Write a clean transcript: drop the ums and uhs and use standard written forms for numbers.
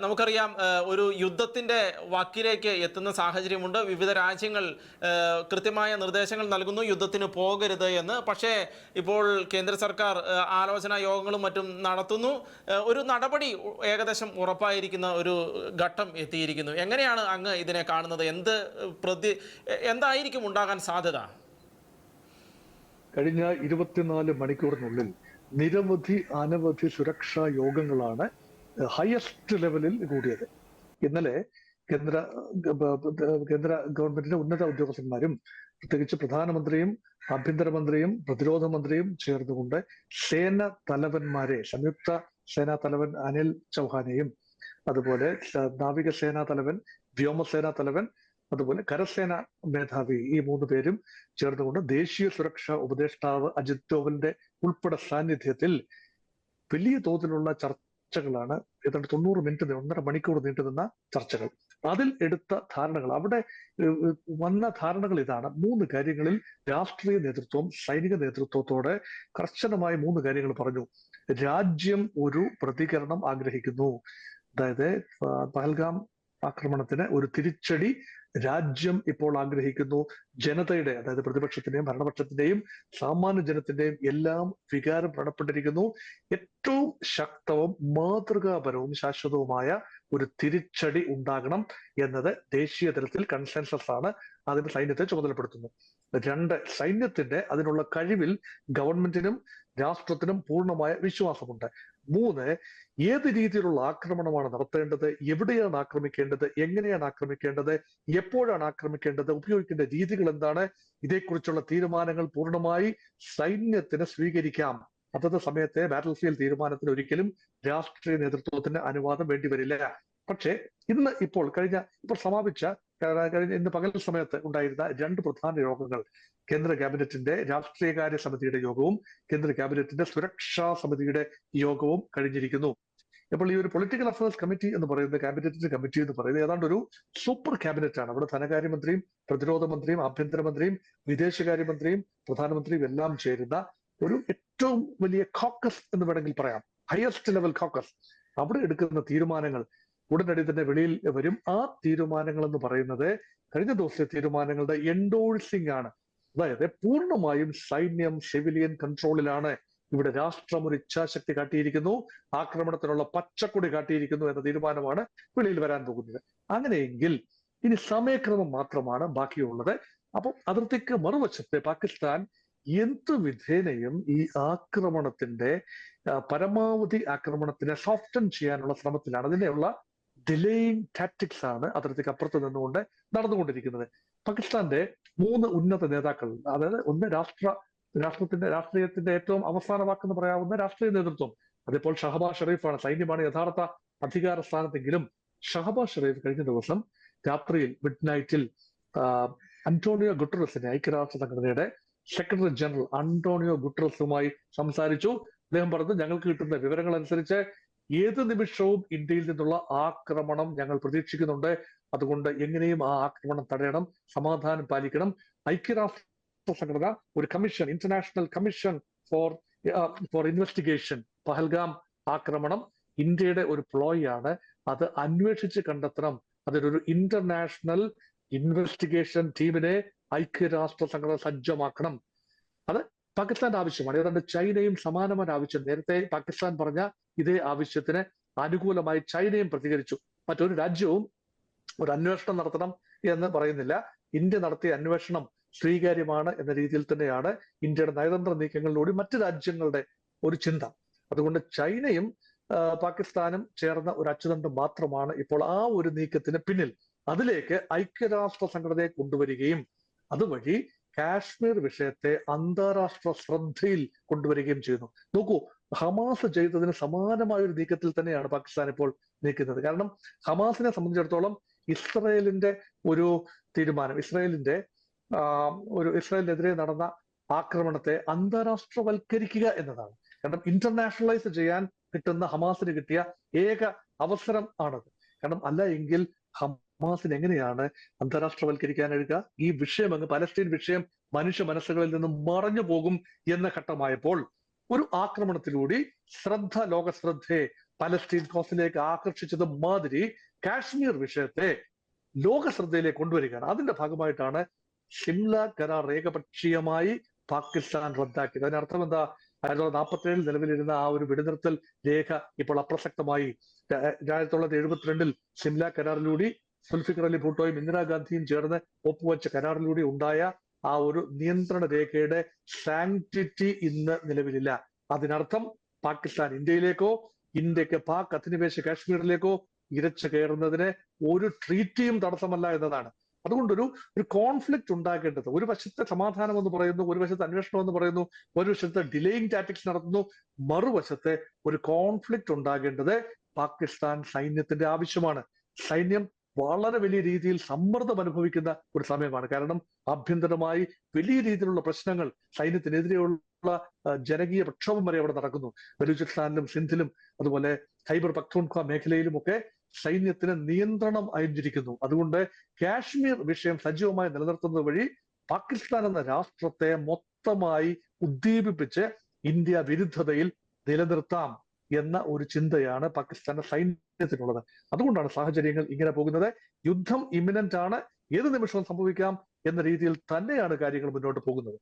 നമുക്കറിയാം ഒരു യുദ്ധത്തിന്റെ വക്കിലേക്ക് എത്തുന്ന സാഹചര്യമുണ്ട്. വിവിധ രാജ്യങ്ങൾ കൃത്യമായ നിർദ്ദേശങ്ങൾ നൽകുന്നു യുദ്ധത്തിന് പോകരുത് എന്ന്. പക്ഷേ ഇപ്പോൾ കേന്ദ്ര സർക്കാർ ആലോചനാ യോഗങ്ങളും മറ്റും നടത്തുന്നു. ഒരു നടപടി ഏകദേശം ഉറപ്പായിരിക്കുന്ന ഒരു ഘട്ടം എത്തിയിരിക്കുന്നു. എങ്ങനെയാണ് അങ്ങ് ഇതിനെ കാണുന്നത്? എന്തായിരിക്കും ഉണ്ടാകാൻ സാധ്യത? കഴിഞ്ഞ 24 മണിക്കൂറിനുള്ളിൽ അനവധി സുരക്ഷാ യോഗങ്ങളാണ് ഹയസ്റ്റ് ലെവലിൽ കൂടിയത്. ഇന്നലെ കേന്ദ്ര ഗവൺമെന്റിന്റെ ഉന്നത ഉദ്യോഗസ്ഥന്മാരും പ്രത്യേകിച്ച് പ്രധാനമന്ത്രിയും ആഭ്യന്തരമന്ത്രിയും പ്രതിരോധ മന്ത്രിയും ചേർന്നുകൊണ്ട് സംയുക്ത സേനാ തലവൻ അനിൽ ചൗഹാനെയും അതുപോലെ നാവികസേനാ തലവൻ, വ്യോമസേനാ തലവൻ, അതുപോലെ കരസേന മേധാവി, ഈ 3 പേരും ചേർന്നുകൊണ്ട് ദേശീയ സുരക്ഷാ ഉപദേഷ്ടാവ് അജിത് ഡോവലിന്റെ ഉൾപ്പെടെ സാന്നിധ്യത്തിൽ വലിയ തോതിലുള്ള ചർച്ചകളാണ്. ഏതാണ്ട് 90 മിനിറ്റ്, 1.5 മണിക്കൂർ നീണ്ടുനിന്ന ചർച്ചകൾ. അതിൽ എടുത്ത ധാരണകൾ, അവിടെ വന്ന ധാരണകൾ ഇതാണ്. 3 കാര്യങ്ങളിൽ രാഷ്ട്രീയ നേതൃത്വം സൈനിക നേതൃത്വത്തോടെ കർശനമായി 3 കാര്യങ്ങൾ പറഞ്ഞു. രാജ്യം ഒരു പ്രതികരണം ആഗ്രഹിക്കുന്നു. അതായത് പഹൽഗാം ആക്രമണത്തിന് ഒരു തിരിച്ചടി രാജ്യം ഇപ്പോൾ ആഗ്രഹിക്കുന്നു. ജനതയുടെ, അതായത് പ്രതിപക്ഷത്തിന്റെയും ഭരണപക്ഷത്തിന്റെയും സാമാന്യ ജനത്തിന്റെയും എല്ലാം വികാരം വ്രണപ്പെട്ടിരിക്കുന്നു. ഏറ്റവും ശക്തവും മാതൃകാപരവും ശാശ്വതവുമായ ഒരു തിരിച്ചടി ഉണ്ടാകണം എന്നത് ദേശീയ തലത്തിൽ കൺസെൻസസ് ആണ്. അതിന് സൈന്യത്തെ ചുമതലപ്പെടുത്തുന്നു. 2, സൈന്യത്തിന്റെ അതിനുള്ള കഴിവിൽ ഗവൺമെന്റിനും രാഷ്ട്രത്തിനും പൂർണ്ണമായ വിശ്വാസമുണ്ട്. 3, ഏത് രീതിയിലുള്ള ആക്രമണമാണ് നടത്തേണ്ടത്, എവിടെയാണ് ആക്രമിക്കേണ്ടത്, എങ്ങനെയാണ് ആക്രമിക്കേണ്ടത്, എപ്പോഴാണ് ആക്രമിക്കേണ്ടത്, ഉപയോഗിക്കേണ്ട രീതികൾ എന്താണ്, ഇതേക്കുറിച്ചുള്ള തീരുമാനങ്ങൾ പൂർണ്ണമായി സൈന്യത്തിന് സ്വീകരിക്കാം. അതത് സമയത്തെ ബാറ്റിൽ ഫീൽഡ് തീരുമാനത്തിന് ഒരിക്കലും രാഷ്ട്രീയ നേതൃത്വത്തിന് അനുവാദം വേണ്ടിവരില്ല. പക്ഷേ ഇപ്പോൾ ഇന്ന് പകൽ സമയത്ത് ഉണ്ടായിരുന്ന 2 പ്രധാന യോഗങ്ങൾ, കേന്ദ്ര ക്യാബിനറ്റിന്റെ രാഷ്ട്രീയകാര്യ സമിതിയുടെ യോഗവും കേന്ദ്ര ക്യാബിനറ്റിന്റെ സുരക്ഷാ സമിതിയുടെ യോഗവും കഴിഞ്ഞിരിക്കുന്നു. അപ്പോൾ ഈ ഒരു പൊളിറ്റിക്കൽ അഫയേഴ്സ് കമ്മിറ്റി എന്ന് പറയുന്നത്, ക്യാബിനറ്റിന്റെ കമ്മിറ്റി എന്ന് പറയുന്നത് ഏതാണ്ട് ഒരു സൂപ്പർ ക്യാബിനറ്റ് ആണ്. അവിടെ ധനകാര്യമന്ത്രിയും പ്രതിരോധ മന്ത്രിയും ആഭ്യന്തരമന്ത്രിയും വിദേശകാര്യമന്ത്രിയും പ്രധാനമന്ത്രിയും എല്ലാം ചേരുന്ന ഒരു ഏറ്റവും വലിയ കോക്കസ് എന്ന് വേണമെങ്കിൽ പറയാം, ഹയസ്റ്റ് ലെവൽ കോക്കസ്. അവിടെ എടുക്കുന്ന തീരുമാനങ്ങൾ ഉടനടി തന്നെ വെളിയിൽ വരും. ആ തീരുമാനങ്ങൾ എന്ന് പറയുന്നത് കഴിഞ്ഞ ദിവസത്തെ തീരുമാനങ്ങളുടെ എൻഡോഴ്സിംഗ് ആണ്. അതായത് പൂർണ്ണമായും സൈന്യം സിവിലിയൻ കൺട്രോളിലാണ്. ഇവിടെ രാഷ്ട്രം ഒരു ഇച്ഛാശക്തി കാട്ടിയിരിക്കുന്നു, ആക്രമണത്തിനുള്ള പച്ചക്കൊടി കാട്ടിയിരിക്കുന്നു എന്ന തീരുമാനമാണ് വെളിയിൽ വരാൻ പോകുന്നത്. അങ്ങനെയെങ്കിൽ ഇനി സമയക്രമം മാത്രമാണ് ബാക്കിയുള്ളത്. അപ്പം അതിർത്തിക്ക് മറുവശത്തെ പാകിസ്ഥാൻ എന്തു വിധേനയും ഈ പരമാവധി ആക്രമണത്തിനെ സോഫ്റ്റൻ ചെയ്യാനുള്ള ശ്രമത്തിലാണ്. അതിനെയുള്ള ഡിലേയിങ് ടാക്ടിക്സ് ആണ് അതിർത്തിക്ക് അപ്പുറത്ത് നിന്നുകൊണ്ട് നടന്നുകൊണ്ടിരിക്കുന്നത്. പാകിസ്ഥാന്റെ 3 ഉന്നത നേതാക്കൾ, അതായത് ഒന്ന് രാഷ്ട്രീയത്തിന്റെ ഏറ്റവും അവസാന വാക്കെന്ന് പറയാവുന്ന രാഷ്ട്രീയ നേതൃത്വം, അതിപ്പോൾ ഷഹബാസ് ഷെറീഫാണ്. സൈന്യമാണ് യഥാർത്ഥ അധികാര സ്ഥാനത്തെങ്കിലും ഷഹബാസ് ഷെറീഫ് കഴിഞ്ഞ ദിവസം രാത്രിയിൽ മിഡ്നൈറ്റിൽ അന്റോണിയോ ഗുട്ടറസിനെ, ഐക്യരാഷ്ട്ര സംഘടനയുടെ സെക്രട്ടറി ജനറൽ അന്റോണിയോ ഗുട്ടറസുമായി സംസാരിച്ചു. അദ്ദേഹം പറഞ്ഞു, ഞങ്ങൾക്ക് കിട്ടുന്ന വിവരങ്ങൾ അനുസരിച്ച് ഏത് നിമിഷവും ഇന്ത്യയിൽ നിന്നുള്ള ആക്രമണം ഞങ്ങൾ പ്രതീക്ഷിക്കുന്നുണ്ട്. അതുകൊണ്ട് എങ്ങനെയും ആ ആക്രമണം തടയണം, സമാധാനം പാലിക്കണം. ഐക്യരാഷ്ട്ര സംഘടന ഒരു commission, international commission for investigation, Pahalgam ആക്രമണം ഇന്ത്യയുടെ ഒരു പ്ലോയ് ആണ്, അത് അന്വേഷിച്ച് കണ്ടെത്തണം. അതിനൊരു ഇന്റർനാഷണൽ ഇൻവെസ്റ്റിഗേഷൻ ടീമിനെ ഐക്യരാഷ്ട്ര സംഘടന സജ്ജമാക്കണം. അത് പാകിസ്ഥാന്റെ ആവശ്യമാണ്. ഏതാണ്ട് ചൈനയും സമാനമായ ആവശ്യം, നേരത്തെ പാകിസ്ഥാൻ പറഞ്ഞ ഇതേ ആവശ്യത്തിന് അനുകൂലമായി ചൈനയും പ്രതികരിച്ചു. മറ്റൊരു രാജ്യവും ഒരു അന്വേഷണം നടത്തണം എന്ന് പറയുന്നില്ല. ഇന്ത്യ നടത്തിയ അന്വേഷണം സ്വീകാര്യമാണ് എന്ന രീതിയിൽ തന്നെയാണ് ഇന്ത്യയുടെ നയതന്ത്ര നീക്കങ്ങളിലൂടെ മറ്റു രാജ്യങ്ങളുടെ ഒരു ചിന്ത. അതുകൊണ്ട് ചൈനയും പാകിസ്ഥാനും ചേർന്ന ഒരു അച്ചുതണ്ട് മാത്രമാണ് ഇപ്പോൾ ആ ഒരു നീക്കത്തിന് പിന്നിൽ. അതിലേക്ക് ഐക്യരാഷ്ട്ര സംഘടനയെ കൊണ്ടുവരികയും അതുവഴി കാശ്മീർ വിഷയത്തെ അന്താരാഷ്ട്ര ശ്രദ്ധയിൽ കൊണ്ടുവരികയും ചെയ്യുന്നു. നോക്കൂ, ഹമാസ് ചെയ്തതിന് സമാനമായ ഒരു നീക്കത്തിൽ തന്നെയാണ് പാകിസ്ഥാൻ ഇപ്പോൾ നീക്കുന്നത്. കാരണം ഹമാസിനെ സംബന്ധിച്ചിടത്തോളം ഇസ്രയേലിന്റെ ഒരു തീരുമാനം, ഇസ്രയേലിനെതിരെ നടന്ന ആക്രമണത്തെ അന്താരാഷ്ട്രവൽക്കരിക്കുക എന്നതാണ്. കാരണം ഇന്റർനാഷണലൈസ് ചെയ്യാൻ ഹമാസിന് കിട്ടിയ ഏക അവസരം ആണത്. കാരണം അല്ല എങ്കിൽ ഹമാസിന് എങ്ങനെയാണ് അന്താരാഷ്ട്രവൽക്കരിക്കാൻ കഴിയുക? ഈ വിഷയം പലസ്തീൻ വിഷയം മനുഷ്യ മനസ്സുകളിൽ നിന്നും മറഞ്ഞു പോകും എന്ന ഘട്ടമായപ്പോൾ ഒരു ആക്രമണത്തിലൂടെ ലോക ശ്രദ്ധയെ പലസ്തീൻ കോസിലേക്ക് ആകർഷിച്ചത് മാതിരി കാശ്മീർ വിഷയത്തെ ലോക ശ്രദ്ധയിലേക്ക് കൊണ്ടുവരികയാണ്. അതിന്റെ ഭാഗമായിട്ടാണ് ഷിംല കരാർ ഏകപക്ഷീയമായി പാകിസ്ഥാൻ റദ്ദാക്കിയത്. അതിനർത്ഥം എന്താ? 1947 നിലവിലിരുന്ന ആ ഒരു വെടിനിർത്തൽ രേഖ ഇപ്പോൾ അപ്രസക്തമായി. 1972 ഷിംല കരാറിലൂടെ സുൽഫിക്കർ അലി ഭൂട്ടോയും ഇന്ദിരാഗാന്ധിയും ചേർന്ന് ഒപ്പുവെച്ച കരാറിലൂടെ ഉണ്ടായ ആ ഒരു നിയന്ത്രണ രേഖയുടെ സാങ്ക്ടിറ്റി ഇന്ന് നിലവിലില്ല. അതിനർത്ഥം പാകിസ്ഥാൻ ഇന്ത്യയിലേക്കോ ഇന്ത്യക്ക് പാക് അധിനിവേശ കാശ്മീരിലേക്കോ ഇരച്ചു കയറുന്നതിന് ഒരു ട്രീറ്റിയും തടസ്സമല്ല എന്നതാണ്. അതുകൊണ്ടൊരു കോൺഫ്ലിക്റ്റ് ഉണ്ടാകേണ്ടത്, ഒരു വശത്തെ സമാധാനം എന്ന് പറയുന്നു, ഒരു വശത്തെ അന്വേഷണം എന്ന് പറയുന്നു, ഒരു വശത്തെ ഡിലേയിങ് ടാക്ടിക്സ് നടത്തുന്നു, മറുവശത്തെ ഒരു കോൺഫ്ലിക്റ്റ് ഉണ്ടാകേണ്ടത് പാകിസ്ഥാൻ സൈന്യത്തിന്റെ ആവശ്യമാണ്. സൈന്യം വളരെ വലിയ രീതിയിൽ സമ്മർദ്ദം അനുഭവിക്കുന്ന ഒരു സമയമാണ്. കാരണം ആഭ്യന്തരമായി വലിയ രീതിയിലുള്ള പ്രശ്നങ്ങൾ, സൈന്യത്തിനെതിരെയുള്ള ജനകീയ പ്രക്ഷോഭം വരെ അവിടെ നടക്കുന്നു. ബലൂചിസ്ഥാനിലും സിന്ധിലും അതുപോലെ ഖൈബർ പഖ്തൂൺഖ്വ മേഖലയിലുമൊക്കെ സൈന്യത്തിന് നിയന്ത്രണം അയഞ്ഞിരിക്കുന്നു. അതുകൊണ്ട് കാശ്മീർ വിഷയം സജീവമായി നിലനിർത്തുന്നത് വഴി പാകിസ്ഥാൻ എന്ന രാഷ്ട്രത്തെ മൊത്തമായി ഉദ്ദീപിപ്പിച്ച് ഇന്ത്യ വിരുദ്ധതയിൽ നിലനിർത്താം എന്ന ഒരു ചിന്തയാണ് പാകിസ്ഥാന്റെ സൈന്യത്തിനുള്ളത്. അതുകൊണ്ടാണ് സാഹചര്യങ്ങൾ ഇങ്ങനെ പോകുന്നത്. യുദ്ധം ഇമിനന്റ് ആണ്, ഏത് നിമിഷവും സംഭവിക്കാം എന്ന രീതിയിൽ തന്നെയാണ് കാര്യങ്ങൾ മുന്നോട്ട് പോകുന്നത്.